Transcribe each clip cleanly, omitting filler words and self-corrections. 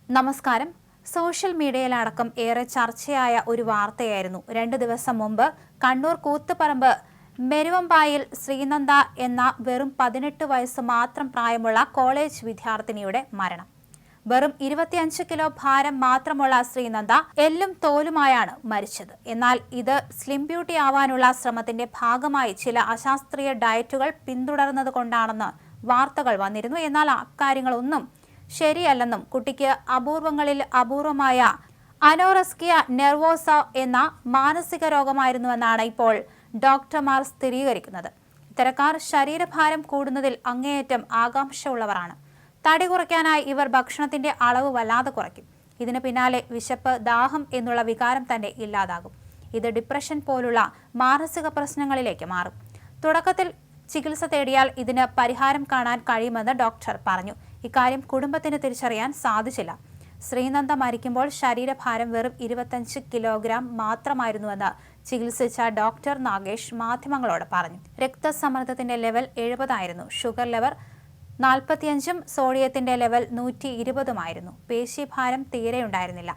നമസ്കാരം. സോഷ്യൽ മീഡിയയിലടക്കം ഏറെ ചർച്ചയായ ഒരു വാർത്തയായിരുന്നു 2 ദിവസം മുമ്പ് കണ്ണൂർ കൂത്തുപറമ്പ് മെരുവമ്പായിൽ ശ്രീനന്ദ എന്ന വെറും 18 വയസ്സ് മാത്രം പ്രായമുള്ള കോളേജ് വിദ്യാർത്ഥിനിയുടെ മരണം. വെറും 25 കിലോ ഭാരം മാത്രമുള്ള ശ്രീനന്ദ എല്ലും തോലുമായാണ് മരിച്ചത്. എന്നാൽ ഇത് സ്ലിം ബ്യൂട്ടി ആവാനുള്ള ശ്രമത്തിന്റെ ഭാഗമായി ചില അശാസ്ത്രീയ ഡയറ്റുകൾ പിന്തുടർന്നതുകൊണ്ടാണെന്ന് വാർത്തകൾ വന്നിരുന്നു. എന്നാൽ അക്കാര്യങ്ങളൊന്നും ശരിയല്ലെന്നും കുട്ടിക്ക് അപൂർവങ്ങളിൽ അപൂർവമായ അനോറെക്സിയ നെർവോസ എന്ന മാനസിക രോഗമായിരുന്നുവെന്നാണ് ഇപ്പോൾ ഡോക്ടർമാർ സ്ഥിരീകരിക്കുന്നത്. ഇത്തരക്കാർ ശരീരഭാരം കൂടുന്നതിൽ അങ്ങേയറ്റം ആകാംക്ഷ ഉള്ളവരാണ്. തടി കുറയ്ക്കാനായി ഇവർ ഭക്ഷണത്തിന്റെ അളവ് വല്ലാതെ കുറയ്ക്കും. ഇതിന് പിന്നാലെ വിശപ്പ്, ദാഹം എന്നുള്ള വികാരം തന്നെ ഇല്ലാതാകും. ഇത് ഡിപ്രഷൻ പോലുള്ള മാനസിക പ്രശ്നങ്ങളിലേക്ക് മാറും. തുടക്കത്തിൽ ചികിത്സ തേടിയാൽ ഇതിന് പരിഹാരം കാണാൻ കഴിയുമെന്ന് ഡോക്ടർ പറഞ്ഞു. ഇക്കാര്യം കുടുംബത്തിന് തിരിച്ചറിയാൻ സാധിച്ചില്ല. ശ്രീനന്ദ മരിക്കുമ്പോൾ ശരീരഭാരം വെറും 25 കിലോഗ്രാം മാത്രമായിരുന്നുവെന്ന് ചികിത്സിച്ച ഡോക്ടർ നാഗേഷ് മാധ്യമങ്ങളോട് പറഞ്ഞു. രക്തസമ്മർദ്ദത്തിന്റെ ലെവൽ 70 ആയിരുന്നു. ഷുഗർ ലെവൽ 45-ഉം സോഡിയത്തിന്റെ ലെവൽ 120-ഉമായിരുന്നു. പേശിഭാരം തീരെയുണ്ടായിരുന്നില്ല.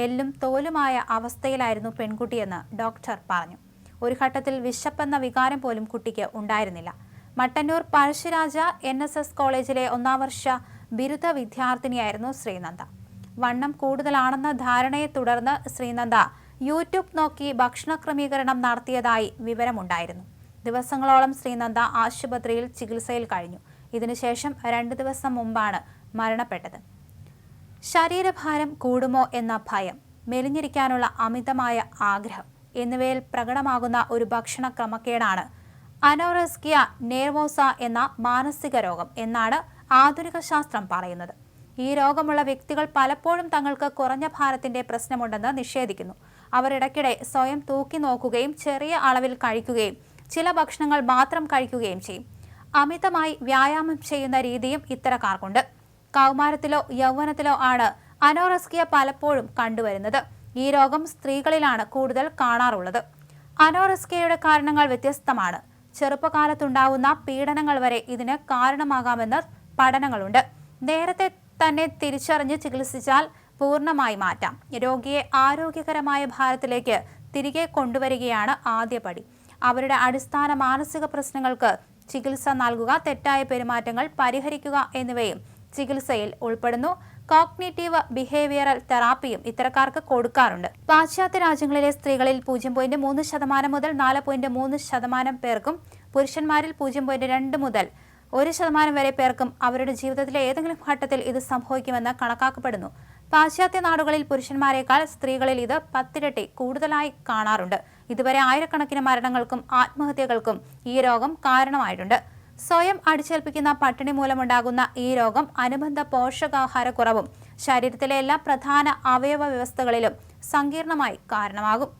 എല്ലും തോലുമായ അവസ്ഥയിലായിരുന്നു പെൺകുട്ടിയെന്ന് ഡോക്ടർ പറഞ്ഞു. ഒരു ഘട്ടത്തിൽ വിശപ്പെന്ന വികാരം പോലും കുട്ടിക്ക് ഉണ്ടായിരുന്നില്ല. മട്ടന്നൂർ പഴശ്ശിരാജ NSS കോളേജിലെ 1ാം വർഷ ബിരുദ വിദ്യാർത്ഥിനിയായിരുന്നു ശ്രീനന്ദ. വണ്ണം കൂടുതലാണെന്ന ധാരണയെ തുടർന്ന് ശ്രീനന്ദ യൂട്യൂബ് നോക്കി ഭക്ഷണ ക്രമീകരണം നടത്തിയതായി വിവരമുണ്ടായിരുന്നു. ദിവസങ്ങളോളം ശ്രീനന്ദ ആശുപത്രിയിൽ ചികിത്സയിൽ കഴിഞ്ഞു. ഇതിനുശേഷം 2 ദിവസം മുമ്പാണ് മരണപ്പെട്ടത്. ശരീരഭാരം കൂടുമോ എന്ന ഭയം, മെലിഞ്ഞിരിക്കാനുള്ള അമിതമായ ആഗ്രഹം എന്നിവയിൽ പ്രകടമാകുന്ന ഒരു ഭക്ഷണ ക്രമക്കേടാണ് അനോറെക്സിയ നെർവോസ എന്ന മാനസിക രോഗം എന്നാണ് ആധുനിക ശാസ്ത്രം പറയുന്നത്. ഈ രോഗമുള്ള വ്യക്തികൾ പലപ്പോഴും തങ്ങൾക്ക് കുറഞ്ഞ ഭാരത്തിന്റെ പ്രശ്നമുണ്ടെന്ന് നിഷേധിക്കുന്നു. അവർ ഇടയ്ക്കിടെ സ്വയം തൂക്കി നോക്കുകയും ചെറിയ അളവിൽ കഴിക്കുകയും ചില ഭക്ഷണങ്ങൾ മാത്രം കഴിക്കുകയും ചെയ്യും. അമിതമായി വ്യായാമം ചെയ്യുന്ന രീതിയും ഇത്തരക്കാർക്കുണ്ട്. കൗമാരത്തിലോ യൗവനത്തിലോ ആണ് അനോറെക്സിയ പലപ്പോഴും കണ്ടുവരുന്നത്. ഈ രോഗം സ്ത്രീകളിലാണ് കൂടുതൽ കാണാറുള്ളത്. അനോറെക്സിയയുടെ കാരണങ്ങൾ വ്യത്യസ്തമാണ്. ചെറുപ്പകാലത്തുണ്ടാവുന്ന പീഡനങ്ങൾ വരെ ഇതിന് കാരണമാകാമെന്ന് പഠനങ്ങളുണ്ട്. നേരത്തെ തന്നെ തിരിച്ചറിഞ്ഞ് ചികിത്സിച്ചാൽ പൂർണ്ണമായി മാറ്റാം. രോഗിയെ ആരോഗ്യകരമായ ഭാരത്തിലേക്ക് തിരികെ കൊണ്ടുവരികയാണ് ആദ്യപടി. അവരുടെ അടിസ്ഥാന മാനസിക പ്രശ്നങ്ങൾക്ക് ചികിത്സ നൽകുക, തെറ്റായ പെരുമാറ്റങ്ങൾ പരിഹരിക്കുക എന്നിവയും ചികിത്സയിൽ ഉൾപ്പെടുന്നു. കോഗ്നിറ്റീവ് ബിഹേവിയറൽ തെറാപ്പിയും ഇത്തരക്കാർക്ക് കൊടുക്കാറുണ്ട്. പാശ്ചാത്യ രാജ്യങ്ങളിലെ സ്ത്രീകളിൽ 0.3% മുതൽ 4.3% പേർക്കും പുരുഷന്മാരിൽ 0.2 മുതൽ 1% വരെ പേർക്കും അവരുടെ ജീവിതത്തിലെ ഏതെങ്കിലും ഘട്ടത്തിൽ ഇത് സംഭവിക്കുമെന്ന് കണക്കാക്കപ്പെടുന്നു. പാശ്ചാത്യ നാടുകളിൽ പുരുഷന്മാരെക്കാൾ സ്ത്രീകളിൽ ഇത് 10 ഇരട്ടി കൂടുതലായി കാണാറുണ്ട്. ഇതുവരെ ആയിരക്കണക്കിന് മരണങ്ങൾക്കും ആത്മഹത്യകൾക്കും ഈ രോഗം കാരണമായിട്ടുണ്ട്. സ്വയം അടിച്ചേൽപ്പിക്കുന്ന പട്ടിണി മൂലമുണ്ടാകുന്ന ഈ രോഗം അനുബന്ധ പോഷകാഹാരക്കുറവും ശരീരത്തിലെ എല്ലാ പ്രധാന അവയവ വ്യവസ്ഥകളിലും സങ്കീർണമായി കാരണമാകും.